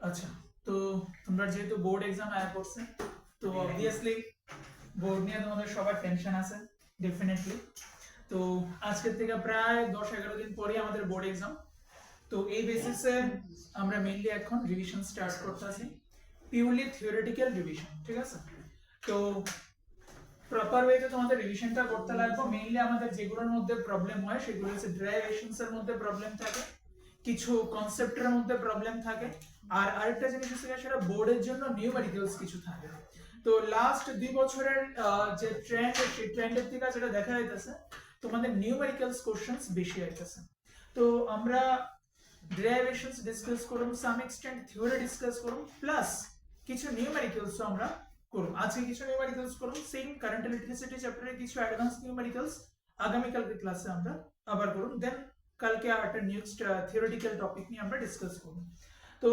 আচ্ছা, তো তোমরা যেহেতু বোর্ড এক্সাম আয়া করছে, তো অবভিয়াসলি বোর্ড নিয়ে তোমাদের সবার টেনশন আছে ডেফিনেটলি। তো আজকের থেকে প্রায় 10-11 দিন পরেই আমাদের বোর্ড এক্সাম। তো এই বেসিসে আমরা মেইনলি এখন রিভিশন স্টার্ট করতেছি, পিওরলি থিওরিটিক্যাল রিভিশন, ঠিক আছে? তো প্রপার ওয়েতে তোমাদের রিভিশনটা করতে লাগবে। মেইনলি আমাদের যেগুলোর মধ্যে প্রবলেম হয় সেগুলো হচ্ছে ডেরিভেশনস এর মধ্যে প্রবলেম থাকে, কিছু কনসেপ্টের মধ্যে প্রবলেম থাকে, আর আরেকটা জিনিস হচ্ছে সেটা বোর্ডের জন্য নিউমেরিক্যালস কিছু থাকে। তো লাস্ট 2 বছরের যে ট্রেন্ড, সেই ট্রেন্ডের থেকে যেটা দেখা যাইতেছে তোমাদের নিউমেরিক্যালস কোশ্চেনস বেশি আইতেছে। তো আমরা ডেরিভেশনস ডিসকাস করব, সাম এক্সটেন্ট থিওরি ডিসকাস করব, প্লাস কিছু নিউমেরিক্যালস আমরা করব। আজকে কিছু নিউমেরিক্যালস করব, সেম কারেন্ট ইলেকট্রিসিটি চ্যাপ্টারে কিছু অ্যাডভান্স নিউমেরিক্যালস আগামী কালকে ক্লাসে আমরা আবার করব। দেন কালকে একটা নেক্সট থিওরিটিক্যাল টপিক নিয়ে আমরা ডিসকাস করব। তো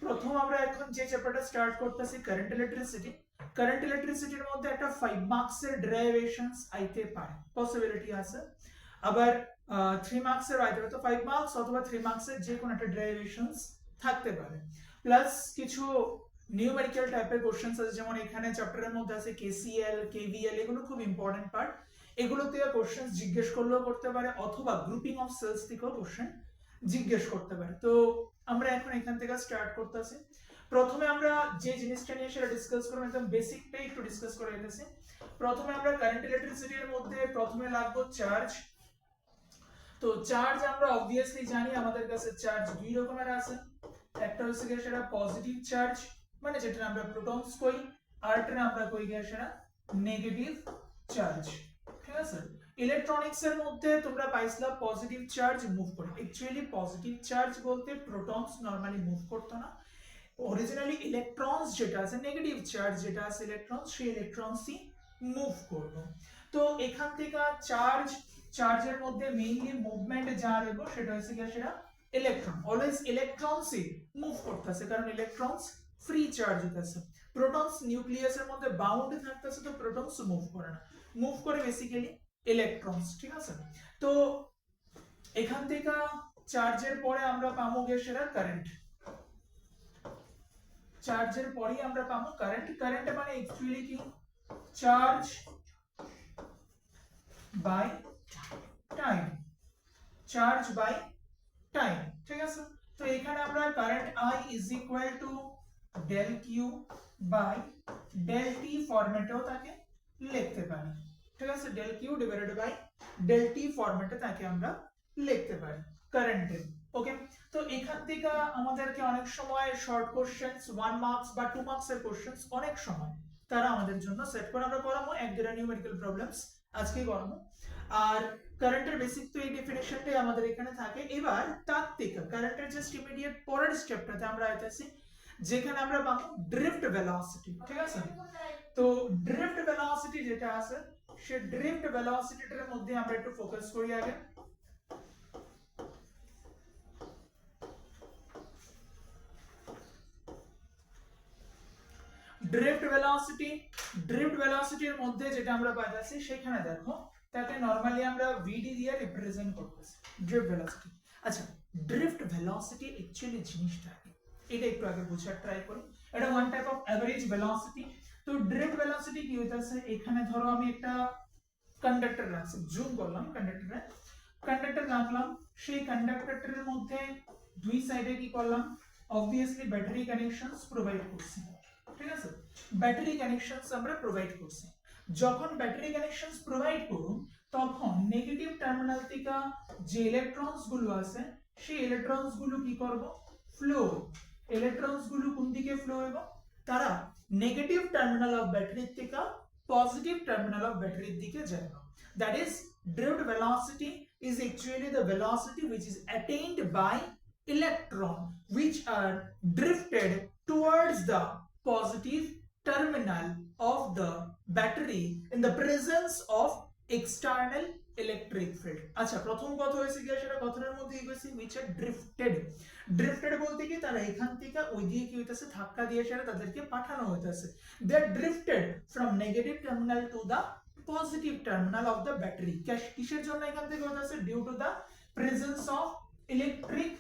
প্রথম আমরা এখন যে চ্যাপ্টারটা স্টার্ট করতেছি কারেন্ট ইলেকট্রিসিটি। কারেন্ট ইলেকট্রিসিটির মধ্যে একটা 5 মার্কস এর ডেরিভেশনস আইতে পারে, পসিবিলিটি আছে। আবার 3 মার্কস এর আইতে পারে, তো 5 মার্কস অথবা 3 মার্কস এর যে কোনো একটা ডেরিভেশনস থাকতে পারে। প্লাস কিছু নিউমেরিক্যাল টাইপের কোশ্চেনস আছে, যেমন এখানে চ্যাপ্টারের মধ্যে আছে কেসিএল, কেভিএল, এগুলো খুব ইম্পর্টেন্ট পার্ট। এগুলো থেকে কোশ্চেন জিজ্ঞেস করলেও করতে পারে, অথবা গ্রুপিং অফ সেলস থেকেও কোশ্চেন জিজ্ঞেস করতে পারে। তো আমরা এখন এখান থেকে স্টার্ট করতেছি। প্রথমে আমরা যে জিনিসটা নিয়ে সেটা ডিসকাস করব, একদম বেসিকটাই একটু ডিসকাস করে নিতেছি। প্রথমে আমরা কারেন্ট ইলেকট্রিসিটির মধ্যে প্রথমে লাগবে চার্জ। তো চার্জ আমরা অবভিয়াসলি জানি, আমাদের কাছে চার্জ দুই রকমের আছে। একটা হচ্ছে গিয়ে সেটা পজিটিভ চার্জ, মানে যেটা আমরা প্রোটনস কই, আরটা আমরা কই গিয়ে সেটা নেগেটিভ চার্জ, ঠিক আছে? ইলেকট্রনিক্স এর মধ্যে তোমরা পাইছলা পজিটিভ চার্জ মুভ করে। অ্যাকচুয়ালি পজিটিভ চার্জ বলতে প্রোটনস নরমালি মুভ করতো না, অরিজিনালি ইলেকট্রনস যেটা আছে, নেগেটিভ চার্জ যেটা আছে ইলেকট্রনস, সেই ইলেকট্রনসই মুভ করব। তো এখান থেকে চার্জের মধ্যে মেইনলি মুভমেন্ট যা রইব সেটা হচ্ছে কি, সেটা ইলেকট্রন। অলওয়েজ ইলেকট্রনসই মুভ করতেছে, কারণ ইলেকট্রনস ফ্রি চার্জ হইতাছে। প্রোটনস নিউক্লিয়াসের মধ্যে বাউন্ড থাকতেছে, তো প্রোটনস মুভ করে না, মুভ করে বেসিক্যালি ইলেকট্রনস, ঠিক আছে? তো এখান থেকে চার্জের পরে আমরা পাবো গিয়ে সেটা কারেন্ট। চার্জের পরেই আমরা পাবো কারেন্ট। কারেন্ট মানে অ্যাকচুয়ালি কি, charge by time, charge by time, ঠিক আছে? তো এখানে আমরা current I is equal to del Q by del T ফরম্যাটেও তাকে লিখতে পারি, ঠিক আছে? Del Q divided by del T ফরম্যাটে তাকে আমরা লিখতে পারি কারেন্টের। ওকে, তো এখান থেকে আমাদেরকে অনেক সময় শর্ট কোশ্চেনস 1 মার্কস বা 2 মার্কস এর কোশ্চেনস অনেক সময় তারা আমাদের জন্য সেট করে আমরা করাবো, এক দুটা নিউমেরিক্যাল প্রবলেমস আজকেই করাবো। আর কারেন্টের বেসিক তো এই ডেফিনেশনটাই আমাদের এখানে থাকে। এবার তার থেকে কারেন্টের জাস্ট ইমিডিয়েট পরের স্টেপটাতে আমরা আইতাছি, যেখানে আমরা পাবো ড্রিফট ভেলোসিটি, ঠিক আছে? তো ড্রিফট ভেলোসিটি যেটা আছে, সে ড্রিফট ভেলোসিটিটার মধ্যে আমরা একটু ফোকাস করি আগে। ড্রিফট ভেলোসিটির মধ্যে যেটা আমরা পাইতাছি, সেখানে দেখো তাকে নরমালি আমরা ভিডি দিয়ে রিপ্রেজেন্ট করতেছি, ড্রিফট ভেলোসিটি। আচ্ছা, ড্রিফট ভেলোসিটি অ্যাকচুয়ালি জিনিসটা কি, এটা একটু আগে বোঝার ট্রাই করি। এটা one type of average velocity. তো ড্রিফট ভেলোসিটি কি হইতাছে, এখানে ধরো আমি একটা কন্ডাক্টর রাখছি, জুম করলাম কন্ডাক্টরে, কন্ডাক্টর রাখলাম, সেই কন্ডাক্টরের মধ্যে দুই সাইডে কি করলাম, অবভিয়াসলি ব্যাটারি কানেকশনস প্রোভাইড করছি, ঠিক আছে? ব্যাটারি কানেকশনস আমরা প্রোভাইড করছি। যখন ব্যাটারি কানেকশনস প্রোভাইড করুন, তখন নেগেটিভ টার্মিনাল থেকে যে ইলেকট্রনস গুলো আছে, সেই ইলেকট্রনস গুলো কি করব, ফ্লো। ইলেকট্রনস গুলো কোন দিকে ফ্লো হইব, তারা নেগেটিভ টার্মিনাল অফ ব্যাটারি থেকে পজিটিভ টার্মিনাল অফ ব্যাটারির দিকে যাবে। That is drift velocity is actually the velocity which is attained by electron which are drifted towards the positive terminal of the battery in the presence of external electric field. আচ্ছা, প্রথম কথা হয়েছে কি, সেটা কথার মধ্যে হয়েছে which are drifted। drifted বলতে কি, তারা এখান থেকে ওই দিকে কি হইতাছে, ধাক্কা দিয়ে সেটা তাদেরকে পাঠানো হইতাছে। they are drifted from negative terminal to the positive terminal of the battery। কিসের জন্য এখান থেকে হইতাছে, due to the presence of electric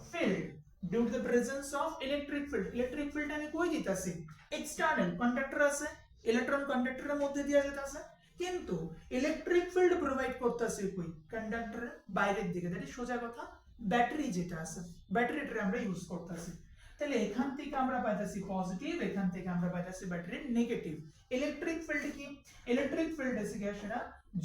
field। Due to the presence of electric field. Electric field আমি কই দিতাছি, এক্সটার্নাল কন্ডাক্টর আছে, electron কন্ডাক্টরের মধ্যে দিয়া যেতেছে, কিন্তু ইলেকট্রিক ফিল্ড প্রোভাইড করতেছে কই, কন্ডাক্টরের বাইরের দিকে। দ্যাট ইজ সোজা কথা ব্যাটারি যেটা আছে, ব্যাটারিটা আমরা ইউজ করতেছি। তাহলে এখান থেকে আমরা পাইতেছি পজিটিভ, এখান থেকে আমরা পাইতেছি ব্যাটারির নেগেটিভ। ইলেকট্রিক ফিল্ড কি, ইলেকট্রিক ফিল্ড এসে গিয়ে সেটা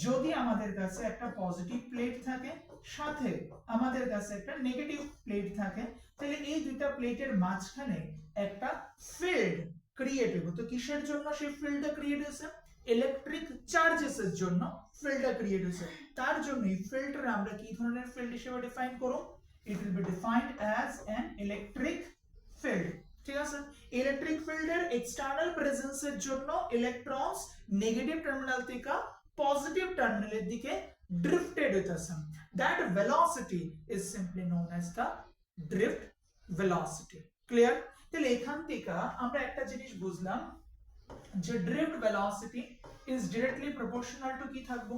যদি আমাদের কাছে একটা পজিটিভ প্লেট থাকে সাথে আমাদের কাছে একটা নেগেটিভ প্লেট থাকে, তাহলে এই দুইটা প্লেটের মাঝখানে একটা ফিল্ড ক্রিয়েট হবে। তো কিসের জন্য সেই ফিল্ডটা ক্রিয়েট হয়েছে, ইলেকট্রিক চার্জেস এর জন্য ফিল্ডটা ক্রিয়েট হয়েছে। তার জন্য এই ফিল্ডটা আমরা কি ধরনের ফিল্ড হিসেবে ডিফাইন করব, it will be defined as an electric field. ঠিক আছে, ইলেকট্রিক ফিল্ডের এক্সটার্নাল প্রেজেন্সের জন্য ইলেকট্রনস নেগেটিভ টার্মিনাল থেকে পজিটিভ টার্মিনালের দিকে ড্রিফটেড হইতাছে। That velocity is simply known as the drift velocity. Clear? তাহলে এখান থেকে আমরা একটা জিনিস বুঝলাম যে drift velocity is directly proportional to কি থাকবো,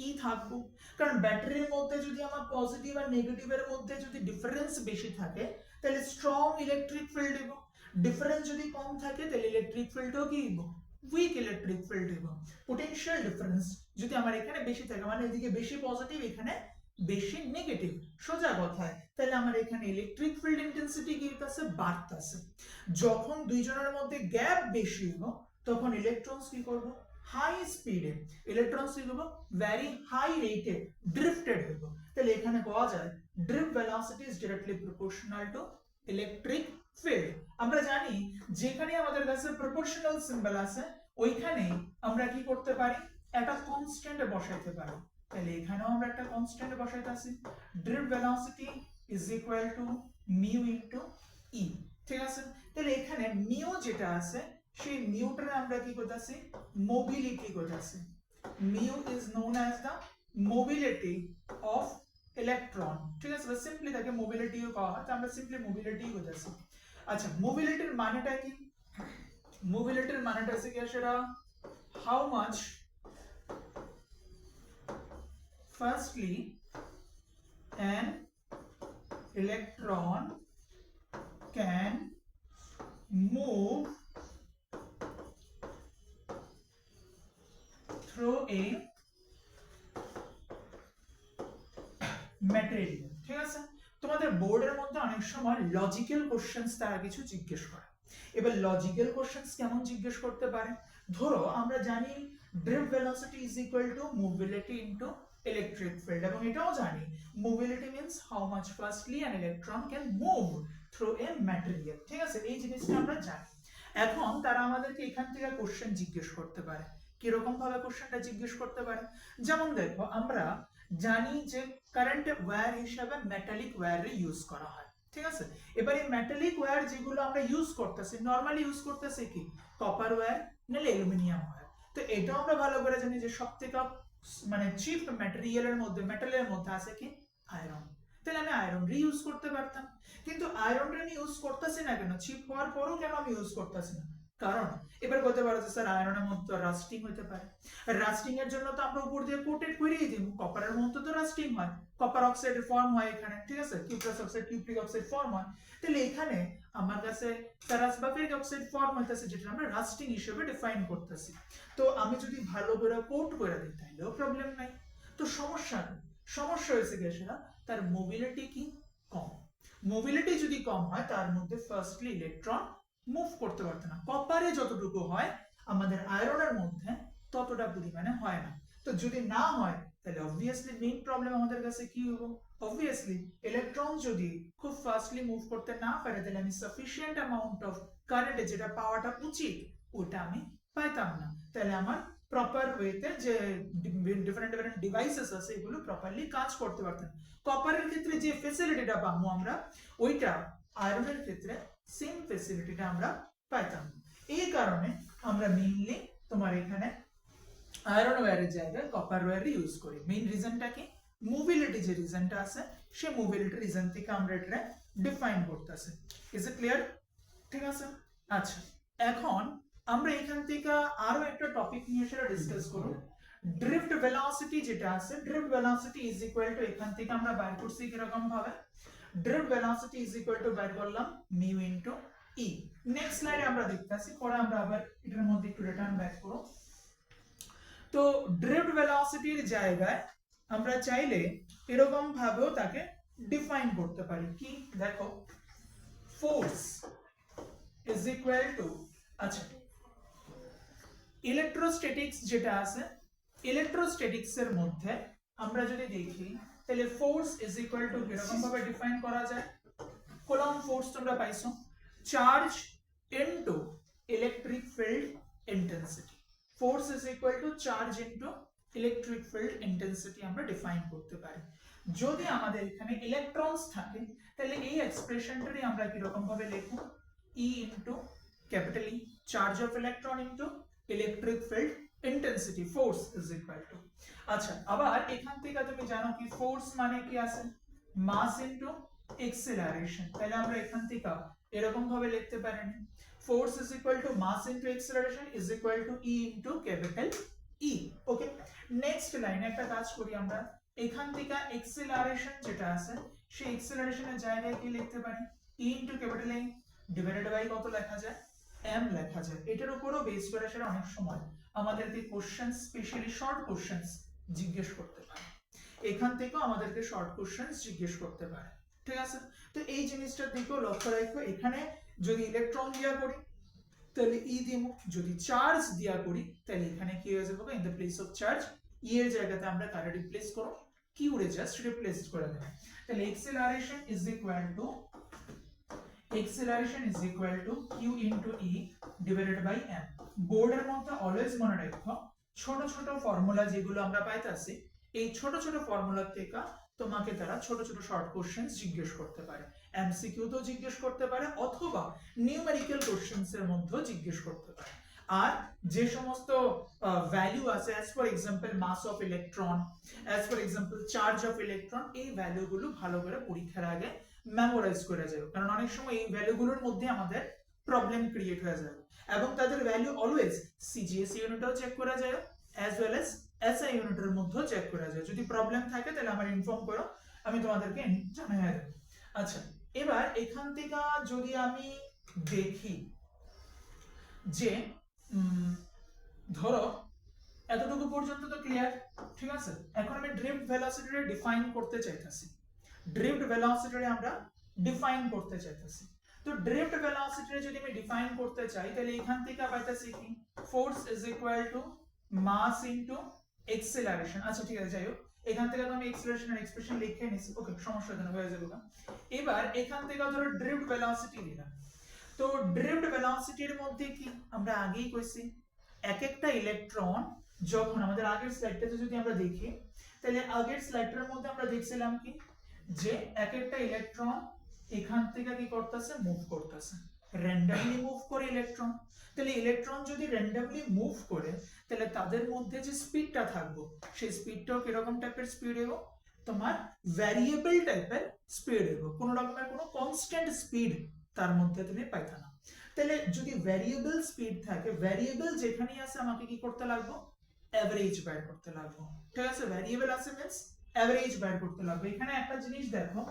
ই থাকবো। কারণ ব্যাটারির মধ্যে যদি আমার পজিটিভ আর নেগেটিভের মধ্যে যদি ডিফারেন্স বেশি থাকে তাহলে স্ট্রং ইলেকট্রিক ফিল্ড দিব, ডিফারেন্স যদি কম থাকে তাহলে ইলেকট্রিক ফিল্ডও কি দিব, উইক ইলেকট্রিক ফিল্ড দিব। পোটেনশিয়াল ডিফারেন্স যদি আমার এখানে বেশি থাকে, মানে এদিকে বেশি পজিটিভ এখানে বেশি নেগেটিভ, সোজা কথায়, তাহলে আমার এখানে ইলেকট্রিক ফিল্ড ইন্টেন্সিটি কি হইতাছে, বাড়তাছে। যখন দুইজনের মধ্যে গ্যাপ বেশি হইব তখন ইলেকট্রনস কি করব, হাই স্পিডে ইলেকট্রনস কি করব, ভেরি হাই রেটে ড্রিফটেড হইব। তাহলে এখানে পাওয়া যায় drift velocity is directly proportional to electric field. আমরা জানি যেখানে আমাদের কাছে প্রপোর্শনাল সিম্বল আছে ওইখানে আমরা কি করতে পারি, একটা কনস্ট্যান্ট বসাইতে পারি। তাহলে এখানেও আমরা একটা কনস্ট্যান্ট বসাইতাছি, drift velocity is equal to mu into E. ঠিক আছে, তাহলে এখানে মিউ যেটা আছে সেই মিউটারে আমরা কি করতেছি, মোবিলিটি করতেছি। Mu is known as the mobility of electron. ঠিক আছে, সিম্পলি তাকে মোবিলিটিও করা হয়, তো আমরা সিম্পলি মোবিলিটি করতেছি। আচ্ছা, মোবিলিটির মানেটা কি, মোবিলিটির মানেটা হচ্ছে কি, সেটা how much firstly an electron can move through a material। ঠিক আছে, তোমাদের বোর্ডের মধ্যে অনেক সময় লজিক্যাল কোশ্চেনস তারা কিছু জিজ্ঞেস করে। এবার লজিক্যাল কোশ্চেনস কেমন জিজ্ঞেস করতে পারে, ধরো আমরা জানি drift velocity is equal two mobility into electric field, এবং এটাও জানি mobility means how much fastly an electron can move through a material. ঠিক আছে, এই জিনিসটা আমরা জানি। এখন তারা আমাদেরকে এখান থেকে কোশ্চেন জিজ্ঞেস করতে পারে। কিরকম ভাবে কোশ্চেনটা জিজ্ঞেস করতে পারে, যেমন দেখো আমরা জানি যে কারেন্ট ওয়্যার হিসেবে মেটালিক ওয়্যার ইউজ করা হয়। ঠিক আছে, এবার এই মেটালিক ওয়্যার যেগুলো আমরা ইউজ করতেছি, নরমালি ইউজ করতেছি কি, কপার ওয়্যার নাহলে অ্যালুমিনিয়াম ওয়্যার। তো এটাও আমরা ভালো করে জানি যে সবথেকে মানে চিপ ম্যাটেরিয়ালের মধ্যে, মেটালের মধ্যে আছে কি, আয়রন। তাহলে আমি আয়রন ইউজ করতে পারতাম, কিন্তু আয়রনটা আমি ইউজ করতেছি না কেন, চিপ হওয়ার পরও কেন আমি ইউজ করতেছি না, কারণ এবার বলতে পারো যে স্যার আয়রনের মধ্যে রাস্টিং হতে পারে, রাস্টিং এর জন্য তো আমরা উপর দিয়ে কোটেড করেই দিব, কপারের মধ্যে তো রাস্টিং হয়, কপার অক্সাইডের ফর্ম হয় এখানে। ঠিক আছে, cuprous oxide, cupric oxide form হয়। তাহলে এখানে আমার কাছে ফেরাস বা ফেরিক অক্সাইড ফর্ম হইতাছে, যেটা আমরা রাস্টিং হিসেবে ডিফাইন করতেছি। তো আমি যদি ভালো করে কোট করে দিই তাহলেও প্রবলেম নাই। তো সমস্যা হয়েছে কি, সেটা তার মোবিলিটি কি কম। মোবিলিটি যদি কম হয় তার মধ্যে ফার্স্টলি ইলেকট্রন মুভ করতে পারতো না। কপারে যতটুকু হয় আমাদের আয়রনের মধ্যে ততটা পরিমাণে হয় না। তো যদি না হয় তাহলে অবভিয়াসলি মেইন প্রবলেম আমাদের কাছে কি হবে, অবভিয়াসলি ইলেকট্রন যদি খুব ফাস্টলি মুভ করতে না পারে তাহলে আমি সাফিশিয়েন্ট অ্যামাউন্ট অফ কারেন্ট যেটা পাওয়াটা উচিত ওটা আমি পাইতাম না। তাহলে আমার প্রপার ওয়েতে যে ডিফারেন্ট ডিভাইসেস আছে এগুলো প্রপারলি কাজ করতে পারতেন। কপারের ক্ষেত্রে যে ফ্যাসিলিটিটা পাবো আমরা, ওইটা আয়রনের ক্ষেত্রে সেম ফ্যাসিলিটিটা আমরা পাইতাম। এই কারণে আমরা মেইনলি তোমার এখানে আয়রন ওয়্যারের জায়গায় কপার ওয়্যার ইউজ করি। মেইন রিজনটা কি, মোবিলিটি যে রিজনটা আছে সেই মোবিলিটি রিজন থেকে আমরা এটা ডিফাইন করতেছি। Is it clear? ঠিক আছে, আচ্ছা এখন আমরা এখান থেকে আরো একটা টপিক নিয়ে সেটা ডিসকাস করব। ড্রিফট ভেলোসিটি যেটা আছে, drift velocity is equal two, এখান থেকে আমরা বাইর করছি কিরকম ভাবে, drift velocity is equal two বের করলাম মিউ ইনটু ই। নেক্সট স্লাইডে আমরা দেখতেছি, পরে আমরা আবার এটার মধ্যে একটু রিটার্ন ব্যাক করব। তো ড্রিফট ভেলোসিটির জায়গায় আমরা চাইলে এরকম ভাবেও তাকে ডিফাইন করতে পারি। কি দেখো, ফোর্স ইজ ইকুয়াল টু, আচ্ছা ইলেকট্রোস্ট্যাটিক্স যেটা আছে, ইলেকট্রোস্ট্যাটিক্স এর মধ্যে আমরা যদি দেখি তাহলে ফোর্স ইজ ইকুয়াল টু এরকম ভাবে ডিফাইন করা যায়। কুলম্ব ফোর্স তোমরা পাইছো, charge into electric field intensity. Force is equal two charge into electric field intensity আমরা ডিফাইন করতে পারি। যদি আমাদের এখানে ইলেকট্রনস থাকে তাহলে এই এক্সপ্রেশনটারই আমরা কি রকম ভাবে লিখব, E into capital E, charge of electron into electric field intensity, force is equal two. আচ্ছা আবার এখান থেকে তুমি জানো কি ফোর্স মানে কি আছে, মাস ইনটু এক্সেলারেশন। তাহলে আমরা এখান থেকে এরকম ভাবে লিখতে পারি, force is equal to mass into acceleration is equal to E into capital E। Okay, next লাইনে একটা কাজ করি আমরা, এখান থেকে এক্সেলারেশন যেটা আছে সেই এক্সেলারেশনের জায়গায় কি লিখতে পারি, E into capital E divided by কত লেখা যায়, m লেখা যায়। এটার উপরও বেস করে সেটা অনেক সময় আমাদেরকে কোশ্চেন, স্পেশালি শর্ট কোশ্চেন জিজ্ঞেস করতে পারে, এখান থেকেও আমাদেরকে শর্ট কোশ্চেন জিজ্ঞেস করতে পারে। ঠিক আছে, তো এই জিনিসটার দিকেও লক্ষ্য রাখো। এখানে যদি ইলেকট্রন দিয়া করি তাহলে ই দিব, যদি চার্জ দিয়া করি তাহলে এখানে কি হয়ে যাবে, in the place of charge E এর জায়গাতে আমরা কারে রিপ্লেস করব, কিউ রে জাস্ট রিপ্লেস করে দেব। তাহলে acceleration is equal two q into e divided by m। বোর্ডের মধ্যে অলওয়েজ মনে রাখো ছোট ছোট ফর্মুলা যেগুলো আমরা পাইতাছি, এই ছোট ছোট ফর্মুলা থেকে তোমাকে তারা ছোট ছোট শর্ট কোশ্চেনস জিজ্ঞেস করতে পারে, এমসিকিউ তো জিজ্ঞেস করতে পারে অথবা নিউমেরিক্যাল কোশ্চেনস এর মধ্যেও জিজ্ঞেস করতে পারে। আর যে সমস্ত ভ্যালু আছে, as for example mass of electron, as for example charge of electron, এই ভ্যালুগুলো ভালো করে পরীক্ষার আগে মেমোরাইজ করে যাবে, কারণ অনেক সময় এই ভ্যালুগুলোর মধ্যে আমাদের প্রবলেম ক্রিয়েট হয়ে যাবে। এবং তাদের ভ্যালু অলওয়েজ সিজিএস ইউনিটও চেক করা যায় অ্যাজ ওয়েল অ্যাজ এসআই ইউনিটের মধ্যেও চেক করা যায়। যদি প্রবলেম থাকে তাহলে আমার ইনফর্ম করো, আমি তোমাদেরকে জানিয়ে দেব। আচ্ছা এবার এখান থেকে যদি আমি দেখি যে ধরো এতটুকু পর্যন্ত তো ক্লিয়ার, ঠিক আছে। এখন আমি ড্রিফট ভেলোসিটিটা ডিফাইন করতে চাইতেছি, ড্রিফট ভেলোসিটি আমরা ডিফাইন করতে চাইতেছি। তো ড্রিফট ভেলোসিটি যদি আমি ডিফাইন করতে চাই তাহলে এখান থেকে পাইতেছি কি, force is equal to mass into acceleration. আচ্ছা ঠিক আছে, যাই হোক এখান থেকে তো আমি এক্সেলারেশনের এক্সপ্রেশন লিখে নিছি, ওকে সমস্যা নেই, হয়ে যাবে। এবার এখান থেকে ধরো ড্রিফট ভেলোসিটি দিলাম। তো ড্রিফট ভেলোসিটির মধ্যে কি আমরা আগেই কইছি, এক একটা ইলেকট্রন যখন আমাদের আগের স্লাইডটাতে যদি আমরা দেখি তাহলে আগের স্লাইডটার মধ্যে আমরা দেখছিলাম কি যে এক একটা ইলেকট্রন এখান থেকে কি করতেছে, মুভ করতেছে, র্যান্ডমলি মুভ করে ইলেকট্রন। তাহলে ইলেকট্রন যদি র্যান্ডমলি মুভ করে তাহলে তাদের মধ্যে যে স্পিডটা থাকবে সেই স্পিডটাও কিরকম টাইপের স্পিড হবে, তোমার ভ্যারিয়েবল টাইপের স্পিড হবে, কোনো রকমের কোনো কনস্ট্যান্ট স্পিড তার মধ্যে তুমি পাইতা না। তাহলে যদি ভ্যারিয়েবল স্পিড থাকে, ভ্যারিয়েবল যেখানেই আছে আমাকে কি করতে লাগবে, এভারেজ বের করতে লাগবে। ঠিক আছে, ভ্যারিয়েবল আছে মিন্স এভারেজ বের করতে লাগবে। এখানে একটা জিনিস দেখো,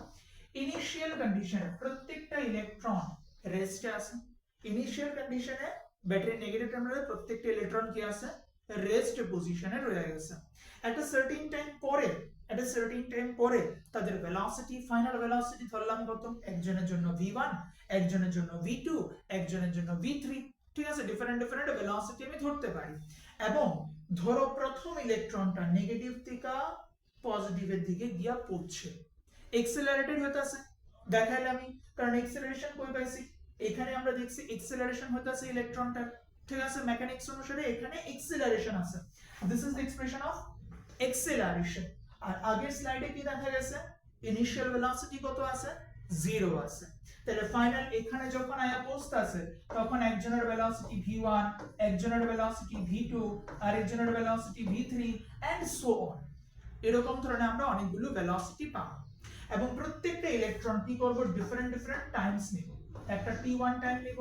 ইনিশিয়াল কন্ডিশনে প্রত্যেকটা ইলেকট্রন রেস্টে আছে। ইনিশিয়াল কন্ডিশনে ব্যাটারি নেগেটিভ টার্মিনালে প্রত্যেকটা ইলেকট্রন কি আছে, রেস্ট পজিশনে রয়ে গেছে। একটা সার্টেন টাইম পরে তাদের ভেলোসিটি, ফাইনাল ভেলোসিটি ধরলাম কত, একজনের জন্য v1, একজনের জন্য v2, একজনের জন্য v3। ঠিক আছে, ডিফারেন্ট ডিফারেন্ট ভেলোসিটি আমি ধরতে পারি। এবং ধরো প্রথম ইলেকট্রনটা নেগেটিভ থেকে পজিটিভের দিকে গিয়া পড়ছে, এক্সেলারেটেড হইতাছে, দেখাইলাম আমি, কারণ এক্সেলারেশন কই পাইছি, এখানে আমরা দেখছি এক্সেলারেশন হইতাছে ইলেকট্রনটার। ঠিক আছে, মেকানিক্স অনুসারে এখানে এক্সেলারেশন আছে, this is the expression of acceleration. আর আগের স্লাইডে কি দেখা গেছে, ইনিশিয়াল ভেলোসিটি কত আছে, 0 আছে। তাহলে ফাইনাল এখানে যখন আয়া পৌঁছতাছে তখন একজনের ভেলোসিটি v1, একজনের ভেলোসিটি v2, আর একজনের velocity v3 and so on. এরকম ধরনের আমরা অনেকগুলো ভেলোসিটি পাবো। এবং প্রত্যেকটা ইলেকট্রন কি করব, ডিফারেন্ট ডিফারেন্ট টাইমস নিব, একটা t1 টাইম নিব,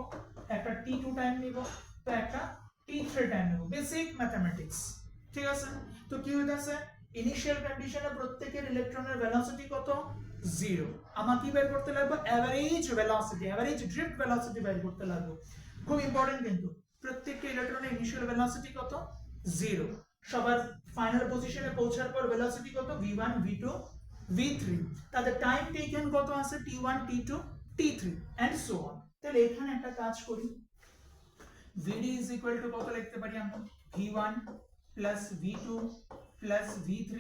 একটা t2 টাইম নিব, তো একটা t3 টাইম নিব, বেসিক ম্যাথমেটিক্স। ঠিক আছে, তো কি হইতাছে, ইনিশিয়াল কন্ডিশনে প্রত্যেকের ইলেকট্রনের ভেলোসিটি কত, 0 আমার কি বের করতে লাগবে average velocity average drift velocity বের করতে লাগবে খুব ইম্পর্টেন্ট কিন্তু প্রত্যেকটা ইলেকট্রনের ইনিশিয়াল ভেলোসিটি কত 0 সবার ফাইনাল পজিশনে পৌঁছার পর ভেলোসিটি কত v1 v2 v3 তাদের টাইম টেকেন কত আছে t1 t2 t3 and so on তাহলে এখানে একটা কাজ করি vd is equal to কত লিখতে পারি আমরা v1 plus v2 plus v3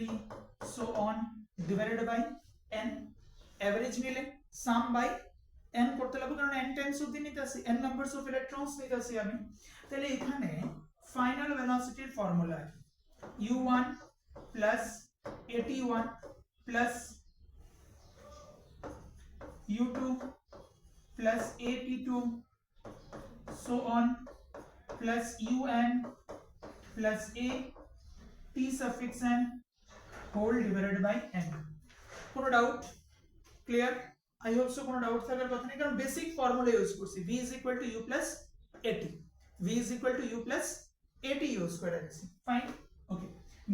so on divided by n average নিলে সাম বাই n করতে লাগবে কারণ n টাইমস অফ নিতেছি n নাম্বারস অফ ইলেকট্রনস নিতেছি আমি তাহলে এখানে ফাইনাল ভেলোসিটির formula u1 plus at1 plus u2 plus at2 so on plus un plus a t suffix n whole divided by n কোনো doubt clear I hope so কোনো doubt থাকার কথা নেই কারণ বেসিক ফর্মুলা ইউজ করছি v is equal to u plus at v is equal to u plus at use করে রাখছি fine okay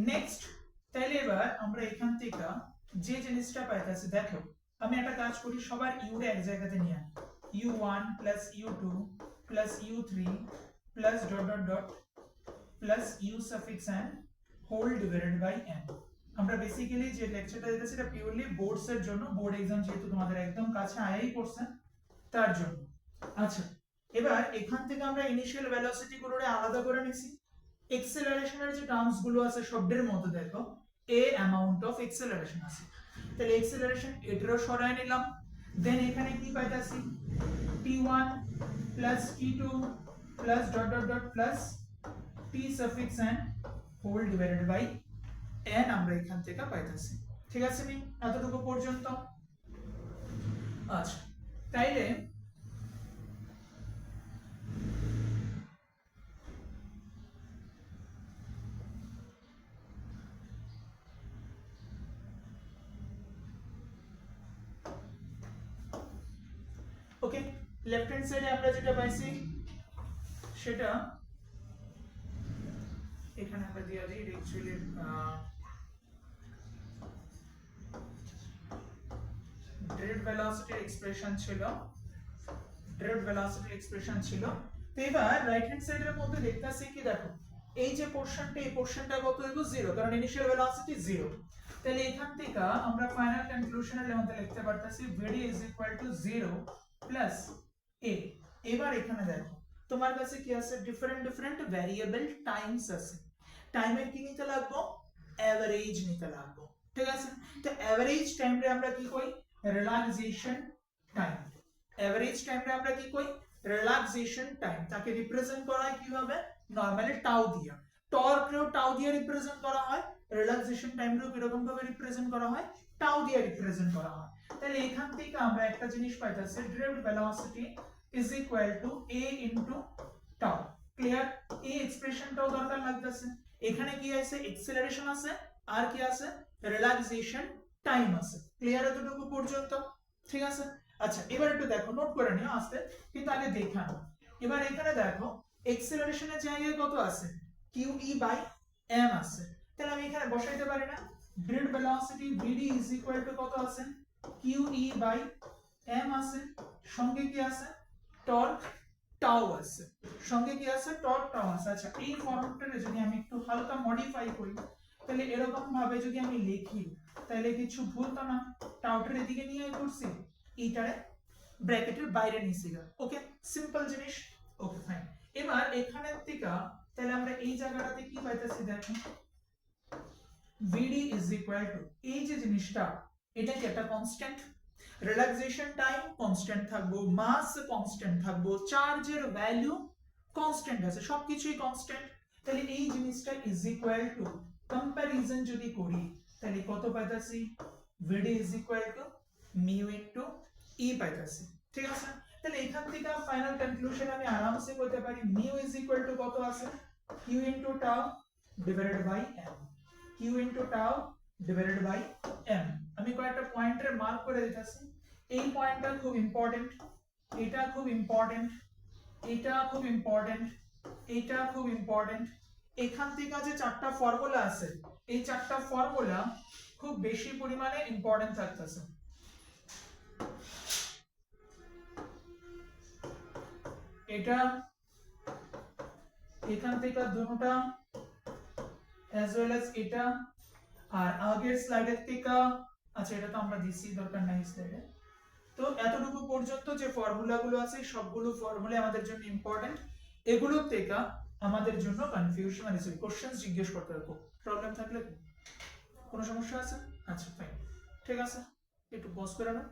next তাহলে এবার আমরা এখান থেকে যে জিনিসটা পাইতাছি দেখো আমি একটা কাজ করি সবার ইউ রে এক জায়গাতে নিয়ে আনি u1 plus u2 plus u3 plus dot dot dot plus u suffix n whole divided by n আমরা বেসিক্যালি যে লেকচারটা দিতেছি এটা পিওরলি বোর্ডস এর জন্য বোর্ড এক্সাম যেহেতু তোমাদের একদম কাছে আয়াই করছেন তার জন্য আচ্ছা এবার এখান থেকে আমরা ইনিশিয়াল ভেলোসিটি গুলোরে আলাদা করে নিছি এক্সেলারেশনের যে টার্মস গুলো আছে শব্দের মধ্যে দেখো a অ্যামাউন্ট অফ এক্সেলারেশন আছে তাহলে এক্সেলারেশন এটারও সরায় নিলাম দেন এখানে কি পাইতাছি t1 plus t2 plus dot dot dot plus t suffix n whole divided by n আমরা এখান থেকে পাইতাছি ঠিক আছে নি এতটুকু পর্যন্ত আচ্ছা তাইলে ওকে লেফট হ্যান্ড সাইডে আমরা যেটা পাইছি সেটা এখানে আমরা দিয়ে দিই অ্যাকচুয়ালি ড্রিফট ভেলোসিটি এক্সপ্রেশন ছিল ড্রিফট ভেলোসিটি এক্সপ্রেশন ছিল তো এবার রাইট হ্যান্ড সাইডের মধ্যে দেখতাছি কি দেখো এই যে পোরশনটা এই পোরশনটা কত হইব 0 কারণ ইনিশিয়াল ভেলোসিটি 0 তাহলে এখান থেকে আমরা ফাইনাল কনক্লুশনের মধ্যে লিখতে পারতাছি vd is equal to 0 plus a এবার এখানে দেখো তোমার কাছে কি আছে ডিফারেন্ট ভ্যারিয়েবল টাইমস আছে টাইমের কি নিতে লাগবে এভারেজ নিতে লাগবে ঠিক আছে তো এভারেজ টাইম রে আমরা কি কই রিল্যাক্সেশন টাইম এভারেজ টাইম রে আমরা কি কই রিল্যাক্সেশন টাইম তাকে রিপ্রেজেন্ট করা হয় কিভাবে নরমালি টাউ দিয়া টর্ক রেও টাউ দিয়ে রিপ্রেজেন্ট করা হয় রিল্যাক্সেশন টাইম রেও এরকম ভাবে রিপ্রেজেন্ট করা হয় টাউ দিয়ে রিপ্রেজেন্ট করা হয় তাহলে এখান থেকে আমরা একটা জিনিস পাইতাছি drift velocity is equal to a into tau clear এই এক্সপ্রেশনটাও দরকার লাগতেছে এখানে কি আছে এক্সেলারেশন আছে আর কি আছে রিল্যাক্সেশন টাইম আছে ক্লিয়ার এতটুকু পর্যন্ত ঠিক আছে আচ্ছা এবার একটু দেখো নোট করে নিও আস্তে কিন্তু আগে দেখা এবার এখানে দেখো এক্সেলারেশনের জায়গায় কত আছে qe বাই m আছে তাহলে আমি এখানে বসাইতে পারি না drift velocity vd is equal to কত আছে qe বাই m আছে সঙ্গে কি আছে টর্ক টাউ আছে সঙ্গে কি আছে টর্ক টাউ আছে আচ্ছা এই ফর্মটারে যদি আমি একটু হালকা মডিফাই করি তাহলে এরকম ভাবে যদি আমি লিখি তাহলে কিছু ভুল তো না টাউটার এদিকে নিয়ে করছি এইটারে ব্র্যাকেটের বাইরে নিছিগা ওকে সিম্পল জিনিস ওকে ফাইন এবার এখানে থেকে তাহলে আমরা এই জায়গাটাতে কি পাইতেছি দেখুন vd is equal to এই যে জিনিসটা এটা কি একটা কনস্ট্যান্ট রিল্যাক্সেশন টাইম কনস্ট্যান্ট থাকবো মাস কনস্ট্যান্ট থাকবো চার্জের ভ্যালু কনস্ট্যান্ট আছে সবকিছুই কনস্ট্যান্ট তাহলে এই জিনিসটা ইজ ইকুয়াল টু কম্পারিজন যদি করি তাহলে কত পাইতাছি vd is equal to mu into e পাইতাছি ঠিক আছে তাহলে এখান থেকে ফাইনাল কনক্লুশন আমি আরামসে করতে পারি মিউ ইজ ইকুয়াল টু কত আছে q into tau divided by m q into tau divided by m আমি কয়েকটা পয়েন্টের মার্ক করে দিতেছি এই পয়েন্টটা খুব ইম্পর্টেন্ট এটা খুব ইম্পর্টেন্ট এটা খুব ইম্পর্টেন্ট এটা খুব ইম্পর্টেন্ট এখান থেকে যে চারটা ফর্মুলা আছে এই চারটা ফর্মুলা খুব বেশি পরিমাণে ইম্পর্টেন্ট থাকতেছে এটা এখান থেকে দুটোটা as well as এটা, আর আগের স্লাইডের থেকে, আচ্ছা এটা তো আমরা দিছি, দরকার নাই স্লাইডে। তো এতটুকু পর্যন্ত যে ফর্মুলাগুলো আছে সবগুলো ফর্মুলা আমাদের জন্য ইম্পর্টেন্ট। এগুলো থেকে আমাদের জন্য কনফিউশন আছে, কোশ্চেন জিজ্ঞেস করতে হবে। প্রবলেম থাকলে কোনো সমস্যা আছে? আচ্ছা ফাইন, ঠিক আছে, একটু পজ করে নাও।